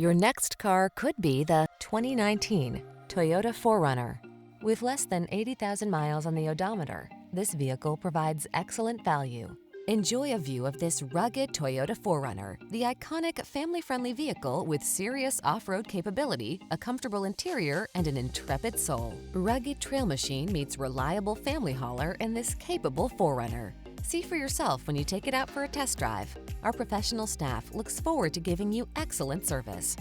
Your next car could be the 2019 Toyota 4Runner. With less than 80,000 miles on the odometer, this vehicle provides excellent value. Enjoy a view of this rugged Toyota 4Runner, the iconic family-friendly vehicle with serious off-road capability, a comfortable interior, and an intrepid soul. Rugged trail machine meets reliable family hauler in this capable 4Runner. See for yourself when you take it out for a test drive. Our professional staff looks forward to giving you excellent service.